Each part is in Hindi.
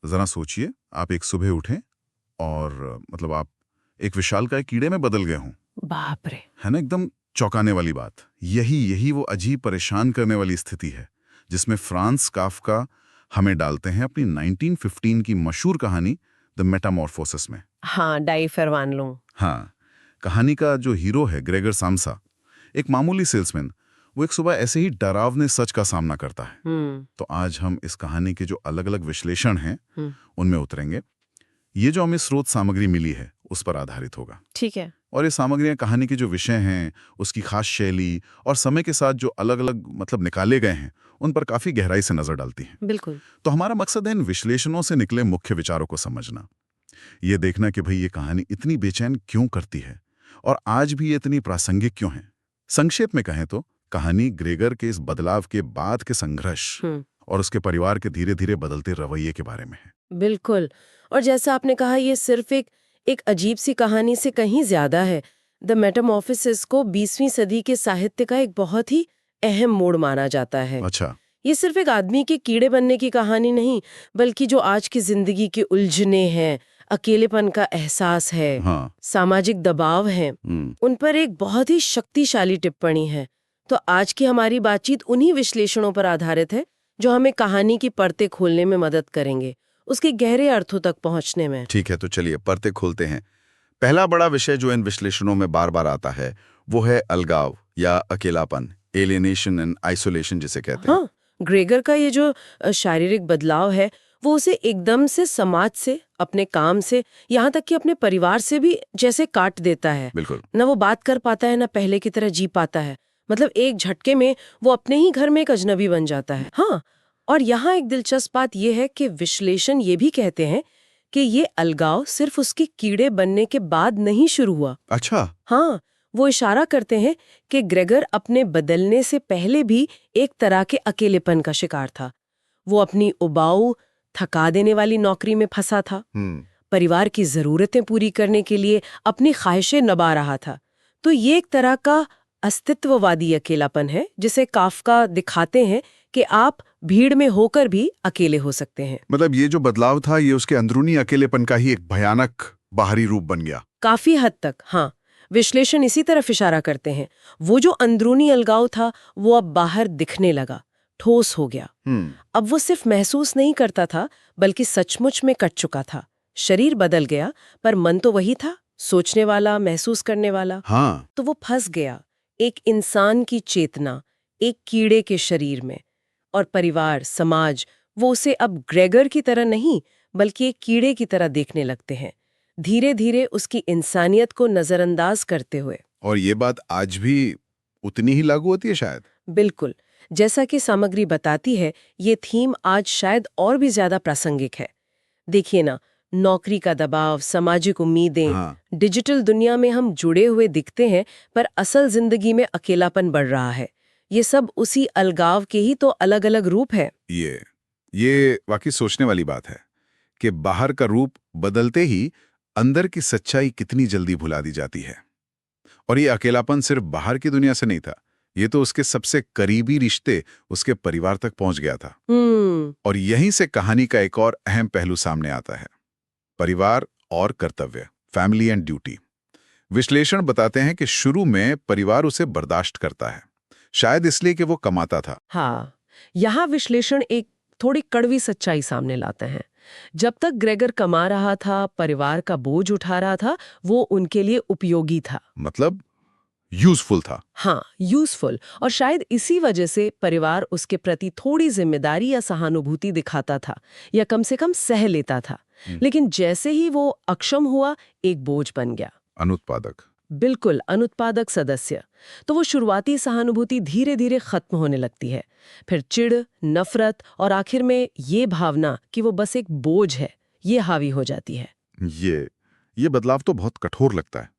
जरा सोचिए, आप एक सुबह उठें और मतलब आप एक विशालकाय कीड़े में बदल गए हों। बाप रे। है ना, एकदम चौंकाने वाली बात। यही यही वो अजीब परेशान करने वाली स्थिति है जिसमें फ्रांस काफ्का हमें डालते हैं अपनी 1915 की मशहूर कहानी द मेटामॉर्फोसिस में। हाँ, डाई फरमान लूं। हाँ, कहानी का जो हीरो है ग्रेगर सामसा, एक मामूली सेल्समैन, वो एक सुबह ऐसे ही डरावने सच का सामना करता है। तो आज हम इस कहानी के जो अलग अलग विश्लेषण हैं उनमें उतरेंगे। ये जो हमें स्रोत सामग्री मिली है उस पर आधारित होगा। ठीक है। और ये सामग्रियां कहानी के जो विषय हैं, उसकी खास शैली और समय के साथ जो अलग अलग मतलब निकाले गए हैं, उन पर काफी गहराई से नजर डालती हैं। बिल्कुल। तो हमारा मकसद है इन विश्लेषणों से निकले मुख्य विचारों को समझना, ये देखना कि भाई ये कहानी इतनी बेचैन क्यों करती है और आज भी ये इतनी प्रासंगिक क्यों है। संक्षेप में कहें तो कहानी ग्रेगर के इस बदलाव के बाद के संघर्ष और उसके परिवार के धीरे धीरे बदलते रवैये के बारे में है। बिल्कुल। और जैसा आपने कहा, ये सिर्फ एक अजीब सी कहानी से कहीं ज्यादा है। द मेटामॉर्फोसिस को 20वीं सदी के साहित्य का एक बहुत ही अहम मोड़ माना जाता है। अच्छा। ये सिर्फ एक आदमी के कीड़े बनने की कहानी नहीं, बल्कि जो आज की जिंदगी के उलझने हैं, अकेलेपन का एहसास है, हाँ। सामाजिक दबाव है, उन पर एक बहुत ही शक्तिशाली टिप्पणी है। तो आज की हमारी बातचीत उन्हीं विश्लेषणों पर आधारित है जो हमें कहानी की परतें खोलने में मदद करेंगे, उसके गहरे अर्थों तक पहुंचने में। ठीक है, तो चलिए परतें खोलते हैं। पहला बड़ा विषय जो इन विश्लेषणों में बार बार आता है वो है अलगाव या अकेलापन, एलियनेशन एंड आइसोलेशन जिसे कहते हैं। हाँ, ग्रेगर का ये जो शारीरिक बदलाव है वो उसे एकदम से समाज से, अपने काम से, यहाँ तक कि अपने परिवार से भी जैसे काट देता है। बिल्कुल। न वो बात कर पाता है, न पहले की तरह जी पाता है। मतलब एक झटके में वो अपने ही घर में एक अजनबी बन जाता है। हाँ, और यहाँ एक दिलचस्प बात यह है कि विश्लेषण ये भी कहते हैं कि ये अलगाव सिर्फ उसके कीड़े बनने के बाद नहीं शुरू हुआ। अच्छा। हाँ, वो इशारा करते हैं कि ग्रेगर अपने बदलने से पहले भी एक तरह के अकेलेपन का शिकार था। वो अपनी उबाऊ, थका देने वाली नौकरी में फंसा था, परिवार की जरूरतें पूरी करने के लिए अपनी ख्वाहिशें निभा रहा था। तो ये एक तरह का अस्तित्ववादी अकेलापन है जिसे काफ्का दिखाते हैं कि आप भीड़ में होकर भी अकेले हो सकते हैं। मतलब ये जो बदलाव था ये उसके अंदरूनी अकेलेपन का ही एक भयानक बाहरी रूप बन गया। काफी हद तक, हाँ। विश्लेषण इसी तरफ इशारा करते हैं। वो जो अंदरूनी अलगाव था वो अब बाहर दिखने लगा, ठोस हो गया। अब वो सिर्फ महसूस नहीं करता था बल्कि सचमुच में कट चुका था। शरीर बदल गया पर मन तो वही था, सोचने वाला, महसूस करने वाला। हाँ। तो वो फंस गया एक इंसान की चेतना, एक कीड़े के शरीर में। और परिवार, समाज, वो उसे अब ग्रेगर की तरह नहीं बल्कि एक कीड़े की तरह देखने लगते हैं, धीरे धीरे उसकी इंसानियत को नजरअंदाज करते हुए। और ये बात आज भी उतनी ही लागू होती है शायद। बिल्कुल। जैसा कि सामग्री बताती है, ये थीम आज शायद और भी ज्यादा प्रासंगिक है। देखिए ना, नौकरी का दबाव, सामाजिक उम्मीदें, डिजिटल दुनिया में हम जुड़े हुए दिखते हैं पर असल जिंदगी में अकेलापन बढ़ रहा है। ये सब उसी अलगाव के ही तो अलग अलग रूप है। ये वाकई सोचने वाली बात है कि बाहर का रूप बदलते ही अंदर की सच्चाई कितनी जल्दी भुला दी जाती है। और ये अकेलापन सिर्फ बाहर की दुनिया से नहीं था, ये तो उसके सबसे करीबी रिश्ते, उसके परिवार तक पहुंच गया था। और यहीं से कहानी का एक और अहम पहलू सामने आता है, परिवार और कर्तव्य, फैमिली एंड ड्यूटी। विश्लेषण बताते हैं कि शुरू में परिवार उसे बर्दाश्त करता है, शायद इसलिए कि वो कमाता था। हाँ, यहाँ विश्लेषण एक थोड़ी कड़वी सच्चाई सामने लाते हैं। जब तक ग्रेगर कमा रहा था, परिवार का बोझ उठा रहा था, वो उनके लिए उपयोगी था, मतलब यूजफुल था। हाँ, यूजफुल। और शायद इसी वजह से परिवार उसके प्रति थोड़ी जिम्मेदारी या सहानुभूति दिखाता था, या कम से कम सह लेता था। लेकिन जैसे ही वो अक्षम हुआ, एक बोझ बन गया, अनुत्पादक। बिल्कुल, अनुत्पादक सदस्य। तो वो शुरुआती सहानुभूति धीरे धीरे खत्म होने लगती है। फिर चिढ़, नफरत और आखिर में ये भावना कि वो बस एक बोझ है, ये हावी हो जाती है। ये बदलाव तो बहुत कठोर लगता है।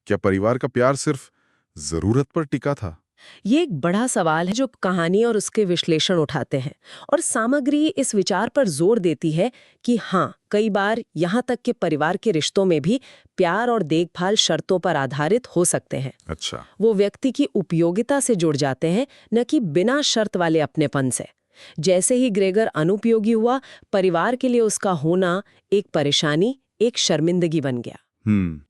क्या परिवार का प्यार सिर्फ जरूरत पर टिका था? ये एक बड़ा सवाल है जो कहानी और उसके विश्लेषण उठाते हैं। और सामग्री इस विचार पर जोर देती है कि हाँ, कई बार यहाँ तक कि परिवार के रिश्तों में भी प्यार और देखभाल शर्तों पर आधारित हो सकते हैं। अच्छा। वो व्यक्ति की उपयोगिता से जुड़ जाते हैं, न कि बिना शर्त वाले अपनेपन से। जैसे ही ग्रेगर अनुपयोगी हुआ, परिवार के लिए उसका होना एक परेशानी, एक शर्मिंदगी बन गया।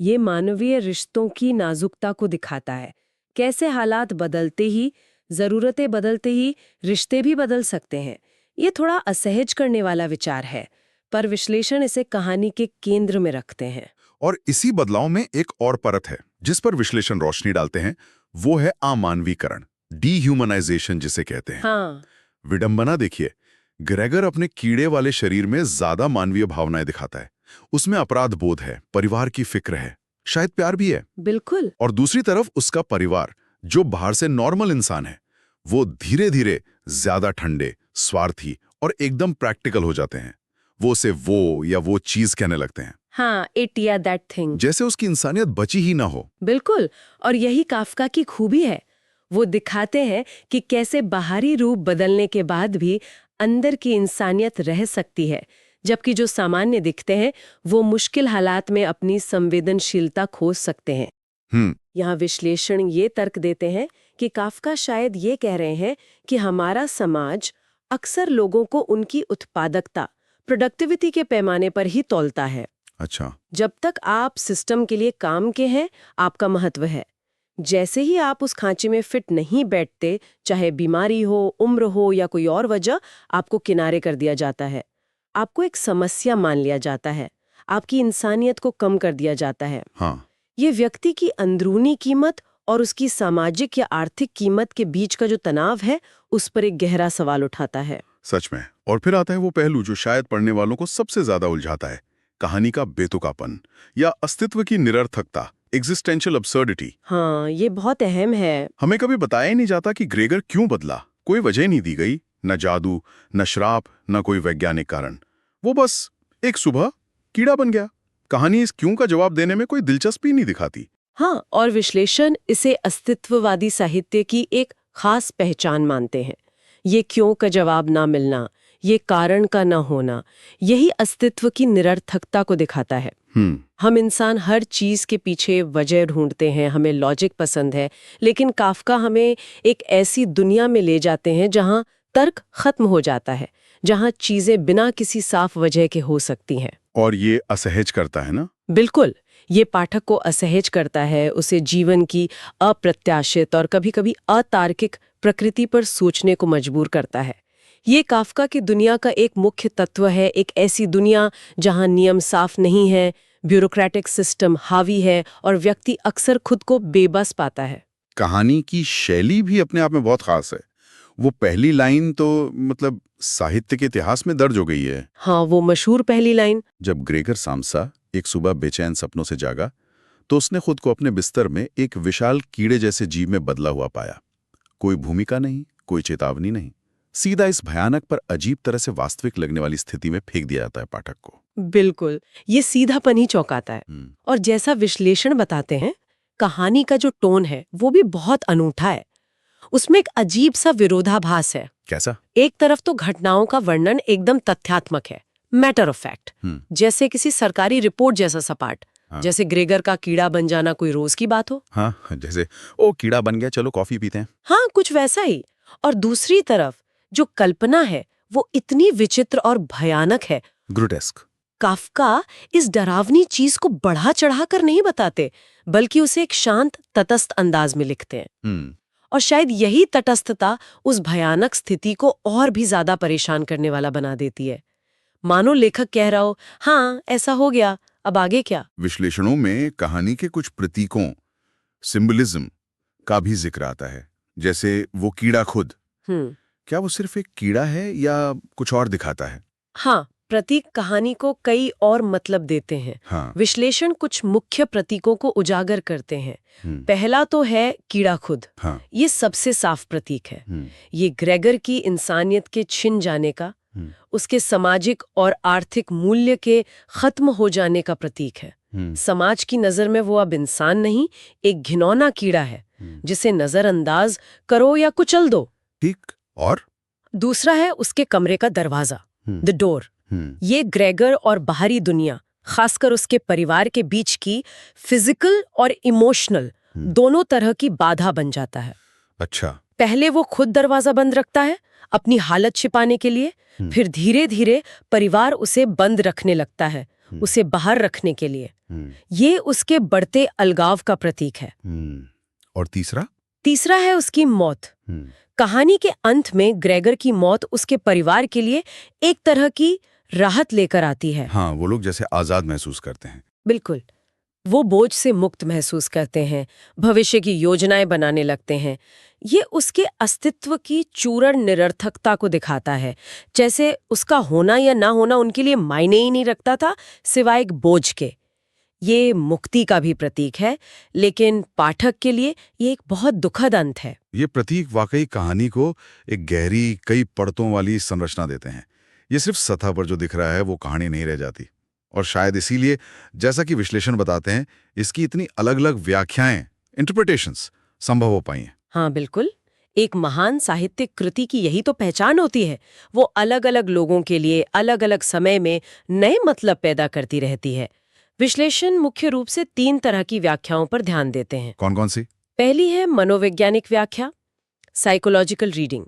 ये मानवीय रिश्तों की नाजुकता को दिखाता है। कैसे हालात बदलते ही, जरूरतें बदलते ही रिश्ते भी बदल सकते हैं। ये थोड़ा असहज करने वाला विचार है, पर विश्लेषण इसे कहानी के केंद्र में रखते हैं। और इसी बदलाव में एक और परत है जिस पर विश्लेषण रोशनी डालते हैं, वो है अमानवीकरण, डीह्यूमनाइजेशन जिसे कहते हैं। हाँ, विडंबना देखिए, ग्रेगर अपने कीड़े वाले शरीर में ज्यादा मानवीय भावनाएं दिखाता है। उसमें अपराध बोध है, परिवार की फिक्र है, शायद प्यार भी है। बिल्कुल। और दूसरी तरफ उसका परिवार, जो बाहर से नॉर्मल इंसान है, वो धीरे धीरे ज्यादा ठंडे, स्वार्थी और एकदम प्रैक्टिकल हो जाते हैं। वो उसे वो या वो चीज कहने लगते हैं, हाँ, इट या दैट थिंग। जैसे उसकी इंसानियत बची ही ना हो। बिल्कुल, और यही काफका की खूबी है। वो दिखाते हैं कि कैसे बाहरी रूप बदलने के बाद भी अंदर की इंसानियत रह सकती है, जबकि जो सामान्य दिखते हैं वो मुश्किल हालात में अपनी संवेदनशीलता खो सकते हैं। यहाँ विश्लेषण ये तर्क देते हैं कि काफका शायद ये कह रहे हैं कि हमारा समाज अक्सर लोगों को उनकी उत्पादकता, प्रोडक्टिविटी के पैमाने पर ही तौलता है। अच्छा। जब तक आप सिस्टम के लिए काम के हैं, आपका महत्व है। जैसे ही आप उस खांचे में फिट नहीं बैठते, चाहे बीमारी हो, उम्र हो या कोई और वजह, आपको किनारे कर दिया जाता है। आपको एक समस्या मान लिया जाता है। आपकी इंसानियत को कम कर दिया जाता है। हाँ। ये व्यक्ति की अंदरूनी कीमत और उसकी सामाजिक या आर्थिक कीमत के बीच का जो तनाव है, उस पर एक गहरा सवाल उठाता है। सच में। और फिर आता है वो पहलू जो शायद पढ़ने वालों को सबसे ज्यादा उलझाता है, कहानी का बेतुकापन या अस्तित्व की निरर्थकता, एग्जिस्टेंशियल अब्सर्डिटी। हाँ, ये बहुत अहम है। हमें कभी बताया ही नहीं जाता कि ग्रेगर क्यों बदला। कोई वजह नहीं दी गई, न जादू, न श्राप, न कोई वैज्ञानिक कारण। वो बस एक सुबह कीड़ा बन गया। कहानी इस क्यों का जवाब देने में कोई दिलचस्पी नहीं दिखाती। हाँ, और विश्लेषण इसे अस्तित्ववादी साहित्य की एक खास पहचान मानते हैं। ये क्यों का जवाब ना मिलना, ये कारण का ना होना, यही अस्तित्व की निरर्थकता को दिखाता है। हम इंसान हर चीज के पीछे वजह ढूंढते हैं, हमें लॉजिक पसंद है, लेकिन काफका हमें एक ऐसी दुनिया में ले जाते हैं जहां तर्क खत्म हो जाता है, जहां चीजें बिना किसी साफ वजह के हो सकती हैं। और ये असहज करता है ना? बिल्कुल, ये पाठक को असहज करता है, उसे जीवन की अप्रत्याशित और कभी-कभी अतार्किक प्रकृति पर सोचने को मजबूर करता है। ये काफका की दुनिया का एक मुख्य तत्व है, एक ऐसी दुनिया जहां नियम साफ नहीं है, ब्यूरोक्रेटिक सिस्टम हावी है और व्यक्ति अक्सर खुद को बेबस पाता है। कहानी की शैली भी अपने आप में बहुत खास है। वो पहली लाइन तो मतलब साहित्य के इतिहास में दर्ज हो गई है। हाँ, वो मशहूर पहली लाइन। जब ग्रेगर साम्सा एक सुबह बेचैन सपनों से जागा, तो उसने खुद को अपने बिस्तर में एक विशाल कीड़े जैसे जीव में बदला हुआ पाया। कोई भूमिका नहीं, कोई चेतावनी नहीं, सीधा इस भयानक पर अजीब तरह से वास्तविक लगने वाली स्थिति में फेंक दिया जाता है पाठक को। बिल्कुल, ये सीधापन ही चौंकाता है। और जैसा विश्लेषण बताते हैं, कहानी का जो टोन है वो भी बहुत अनूठा है। उसमें एक अजीब सा विरोधाभास है। कैसा? एक तरफ तो घटनाओं का वर्णन एकदम तथ्यात्मक है, मैटर ऑफ फैक्ट, जैसे किसी सरकारी रिपोर्ट जैसा सपाट। जैसे ग्रेगर का कीड़ा बन जाना कोई रोज की बात हो। हाँ, जैसे ओ कीड़ा बन गया, चलो कॉफी पीते हैं। हाँ, कुछ वैसा ही। और दूसरी तरफ जो कल्पना है वो इतनी विचित्र और भयानक है, ग्रोटेस्क। काफका इस डरावनी चीज को बढ़ा चढ़ा कर नहीं बताते, बल्कि उसे एक शांत तटस्थ अंदाज में लिखते हैं। और शायद यही तटस्थता उस भयानक स्थिति को और भी ज्यादा परेशान करने वाला बना देती है। मानो लेखक कह रहा हो, हाँ ऐसा हो गया, अब आगे क्या। विश्लेषणों में कहानी के कुछ प्रतीकों, सिंबलिज्म का भी जिक्र आता है, जैसे वो कीड़ा खुद। क्या वो सिर्फ एक कीड़ा है या कुछ और दिखाता है? हाँ, प्रतीक कहानी को कई और मतलब देते हैं। हाँ। विश्लेषण कुछ मुख्य प्रतीकों को उजागर करते हैं। पहला तो है कीड़ा खुद। हाँ। ये सबसे साफ प्रतीक है। ये ग्रेगर की इंसानियत के छिन जाने का, उसके सामाजिक और आर्थिक मूल्य के खत्म हो जाने का प्रतीक है। समाज की नजर में वो अब इंसान नहीं, एक घिनौना कीड़ा है जिसे नजरअंदाज करो या कुचल दो। ठीक। और दूसरा है उसके कमरे का दरवाजा, द डोर। ये ग्रेगर और बाहरी दुनिया, खासकर उसके परिवार के बीच की फिजिकल और इमोशनल दोनों तरह की बाधा बन जाता है। अच्छा। पहले वो खुद दरवाजा बंद रखता है अपनी हालत छिपाने के लिए, फिर धीरे धीरे परिवार उसे बंद रखने लगता है, उसे बाहर रखने के लिए। ये उसके बढ़ते अलगाव का प्रतीक है। और तीसरा? तीसरा है उसकी मौत। कहानी के अंत में ग्रेगर की मौत उसके परिवार के लिए एक तरह की राहत लेकर आती है। हाँ, वो लोग जैसे आजाद महसूस करते हैं। बिल्कुल, वो बोझ से मुक्त महसूस करते हैं, भविष्य की योजनाएं बनाने लगते हैं। ये उसके अस्तित्व की चूरण निरर्थकता को दिखाता है, जैसे उसका होना या ना होना उनके लिए मायने ही नहीं रखता था सिवाय एक बोझ के। ये मुक्ति का भी प्रतीक है, लेकिन पाठक के लिए ये एक बहुत दुखद अंत है। ये प्रतीक वाकई कहानी को एक गहरी, कई परतों वाली संरचना देते हैं। ये सिर्फ सतह पर जो दिख रहा है वो कहानी नहीं रह जाती। और शायद इसीलिए, जैसा कि विश्लेषण बताते हैं, इसकी इतनी अलग अलग व्याख्याएं, इंटरप्रिटेशंस संभव हो पाई हैं। हाँ बिल्कुल, एक महान साहित्यिक कृति की यही तो पहचान होती है। वो अलग अलग लोगों के लिए अलग अलग समय में नए मतलब पैदा करती रहती है। विश्लेषण मुख्य रूप से 3 तरह की व्याख्याओं पर ध्यान देते हैं। कौन कौन सी? पहली है मनोवैज्ञानिक व्याख्या, साइकोलॉजिकल रीडिंग।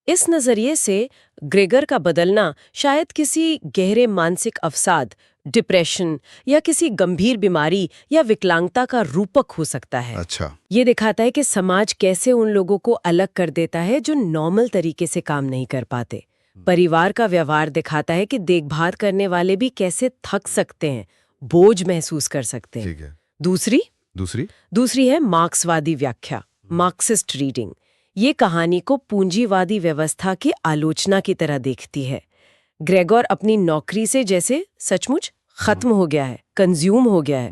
इस नजरिए से ग्रेगर का बदलना शायद किसी गहरे मानसिक अवसाद, डिप्रेशन या किसी गंभीर बीमारी या विकलांगता का रूपक हो सकता है। अच्छा। ये दिखाता है कि समाज कैसे उन लोगों को अलग कर देता है जो नॉर्मल तरीके से काम नहीं कर पाते। परिवार का व्यवहार दिखाता है कि देखभाल करने वाले भी कैसे थक सकते हैं, बोझ महसूस कर सकते हैं। ठीक है। दूसरी है मार्क्सवादी व्याख्या, मार्क्सिस्ट रीडिंग। ये कहानी को पूंजीवादी व्यवस्था की आलोचना की तरह देखती है। ग्रेगोर अपनी नौकरी से जैसे सचमुच खत्म हो गया है, कंज्यूम हो गया है।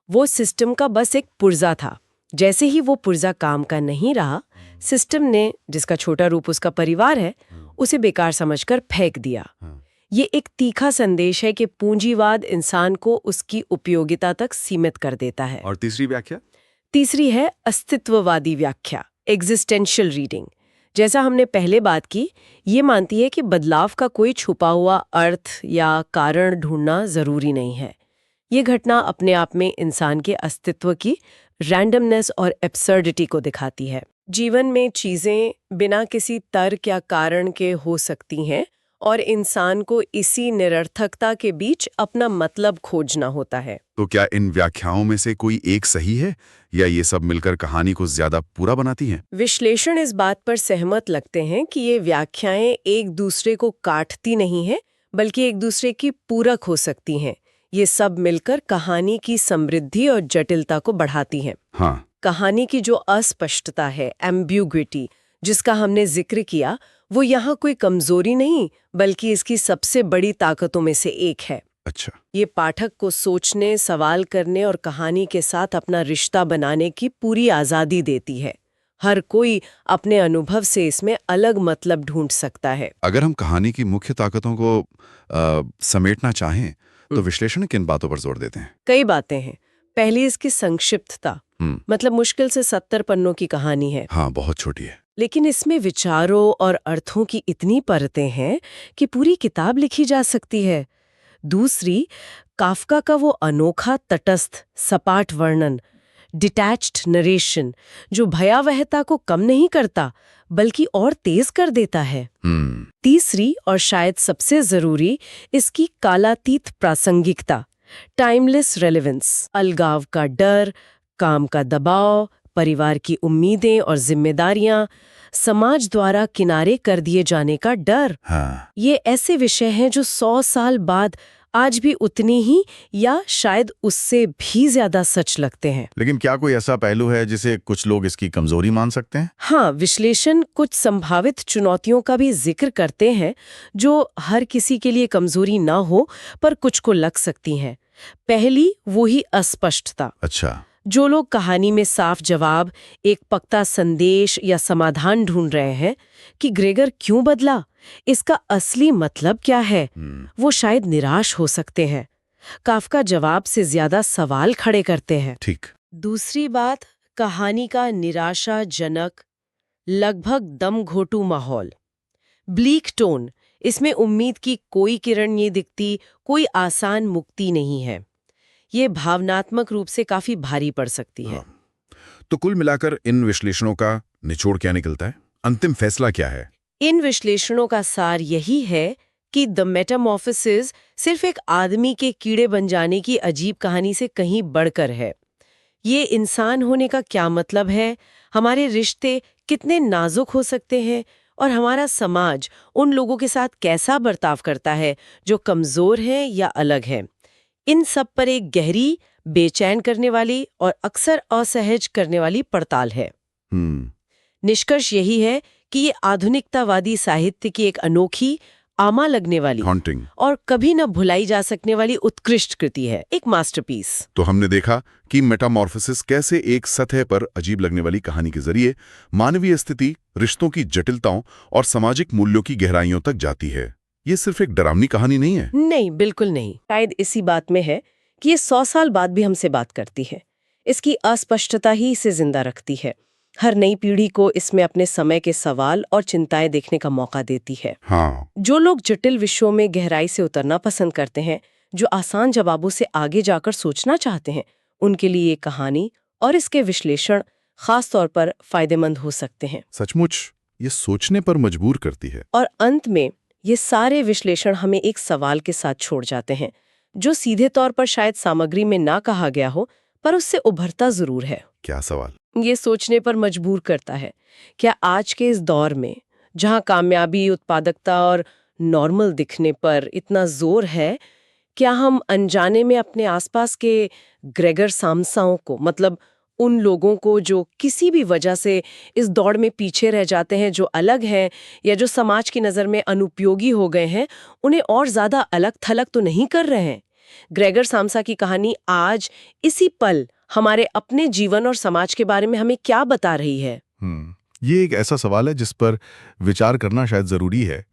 वो सिस्टम का बस एक पुर्जा था। जैसे ही वो पुर्जा काम का नहीं रहा, सिस्टम ने, जिसका छोटा रूप उसका परिवार है, उसे बेकार समझकर फेंक दिया। ये एक तीखा संदेश है कि पूंजीवाद इंसान को उसकी उपयोगिता तक सीमित कर देता है। और तीसरी व्याख्या? तीसरी है अस्तित्ववादी व्याख्या, एग्जिस्टेंशियल रीडिंग। जैसा हमने पहले बात की, ये मानती है कि बदलाव का कोई छुपा हुआ अर्थ या कारण ढूंढना जरूरी नहीं है। ये घटना अपने आप में इंसान के अस्तित्व की रैंडमनेस और एब्सर्डिटी को दिखाती है। जीवन में चीजें बिना किसी तर्क या कारण के हो सकती हैं और इंसान को इसी निरर्थकता के बीच अपना मतलब खोजना होता है। तो क्या इन व्याख्याओं में से कोई एक सही है, या ये सब मिलकर कहानी को ज्यादा पूरा बनाती हैं? विश्लेषण इस बात पर सहमत लगते हैं कि ये व्याख्याएं एक दूसरे को काटती नहीं हैं, बल्कि एक दूसरे की पूरक हो सकती हैं। ये सब मिलकर कहानी की समृद्धि और जटिलता को बढ़ाती हैं। हाँ। कहानी की जो अस्पष्टता है, एम्बिग्विटी, जिसका हमने जिक्र किया, वो यहाँ कोई कमजोरी नहीं, बल्कि इसकी सबसे बड़ी ताकतों में से एक है। अच्छा। ये पाठक को सोचने, सवाल करने और कहानी के साथ अपना रिश्ता बनाने की पूरी आज़ादी देती है। हर कोई अपने अनुभव से इसमें अलग मतलब ढूंढ सकता है। अगर हम कहानी की मुख्य ताकतों को समेटना चाहें, तो विश्लेषण किन बातों पर जोर देते हैं? कई बातें हैं। पहली इसकी संक्षिप्तता, मतलब मुश्किल से 70 पन्नों की कहानी है। हाँ, बहुत छोटी है। लेकिन इसमें विचारों और अर्थों की इतनी परतें हैं कि पूरी किताब लिखी जा सकती है। दूसरी, काफ्का का वो अनोखा तटस्थ सपाट वर्णन, डिटैच्ड नरेशन, जो भयावहता को कम नहीं करता बल्कि और तेज कर देता है। तीसरी और शायद सबसे जरूरी, इसकी कालातीत प्रासंगिकता, टाइमलेस रेलेवेंस, अलगाव का डर, काम का दबाव, परिवार की उम्मीदें और जिम्मेदारियां, समाज द्वारा किनारे कर दिए जाने का डर। हाँ। ये ऐसे विषय हैं जो 100 साल बाद आज भी उतनी ही या शायद उससे भी ज्यादा सच लगते हैं। लेकिन क्या कोई ऐसा पहलू है जिसे कुछ लोग इसकी कमजोरी मान सकते हैं? हाँ, विश्लेषण कुछ संभावित चुनौतियों का भी जिक्र करते हैं जो हर किसी के लिए कमजोरी ना हो, पर कुछ को लग सकती हैं। पहली, वो ही अस्पष्टता। अच्छा। जो लोग कहानी में साफ जवाब, एक पक्का संदेश या समाधान ढूंढ रहे हैं कि ग्रेगर क्यों बदला, इसका असली मतलब क्या है, वो शायद निराश हो सकते हैं। काफ्का जवाब से ज्यादा सवाल खड़े करते हैं। ठीक। दूसरी बात, कहानी का निराशाजनक, लगभग दम घोटू माहौल, ब्लीक टोन। इसमें उम्मीद की कोई किरण नहीं दिखती, कोई आसान मुक्ति नहीं है। ये भावनात्मक रूप से काफी भारी पड़ सकती है। तो कुल मिलाकर इन विश्लेषणों का निचोड़ क्या निकलता है? अंतिम फैसला क्या है? इन विश्लेषणों का सार यही है कि द मेटामॉर्फोसिस सिर्फ एक आदमी के कीड़े बन जाने की अजीब कहानी से कहीं बढ़कर है। ये इंसान होने का क्या मतलब है, हमारे रिश्ते कितने नाजुक हो सकते हैं और हमारा समाज उन लोगों के साथ कैसा बर्ताव करता है जो कमजोर हैं या अलग हैं। इन सब पर एक गहरी, बेचैन करने वाली और अक्सर असहज करने वाली पड़ताल है। निष्कर्ष यही है कि ये आधुनिकतावादी साहित्य की एक अनोखी, आमा लगने वाली हॉन्टिंग और कभी न भुलाई जा सकने वाली उत्कृष्ट कृति है, एक मास्टरपीस। तो हमने देखा कि मेटामॉर्फोसिस कैसे एक सतह पर अजीब लगने वाली कहानी के जरिए मानवीय स्थिति, रिश्तों की जटिलताओं और सामाजिक मूल्यों की गहराइयों तक जाती है। ये सिर्फ एक डरावनी कहानी नहीं है। नहीं, बिल्कुल नहीं। शायद इसी बात में है कि ये 100 साल बाद भी हमसे बात करती है। इसकी अस्पष्टता ही इसे जिंदा रखती है। हर नई पीढ़ी को इसमें अपने समय के सवाल और चिंताएं देखने का मौका देती है। हाँ, जो लोग जटिल विषयों में गहराई से उतरना पसंद करते हैं, जो आसान जवाबों से आगे जाकर सोचना चाहते हैं, उनके लिए ये कहानी और इसके विश्लेषण खास तौर पर फायदेमंद हो सकते हैं। सचमुच ये सोचने पर मजबूर करती है। और अंत में ये सारे विश्लेषण हमें एक सवाल के साथ छोड़ जाते हैं, जो सीधे तौर पर शायद सामग्री में ना कहा गया हो, पर उससे उभरता जरूर है। क्या सवाल? ये सोचने पर मजबूर करता है, क्या आज के इस दौर में जहां कामयाबी, उत्पादकता और नॉर्मल दिखने पर इतना जोर है, क्या हम अनजाने में अपने आसपास के ग्रेगर सामसाओं को, मतलब उन लोगों को जो किसी भी वजह से इस दौड़ में पीछे रह जाते हैं, जो अलग हैं या जो समाज की नज़र में अनुपयोगी हो गए हैं, उन्हें और ज़्यादा अलग थलग तो नहीं कर रहे हैं? ग्रेगर सामसा की कहानी आज इसी पल हमारे अपने जीवन और समाज के बारे में हमें क्या बता रही है? ये एक ऐसा सवाल है जिस पर विचार करना शायद जरूरी है,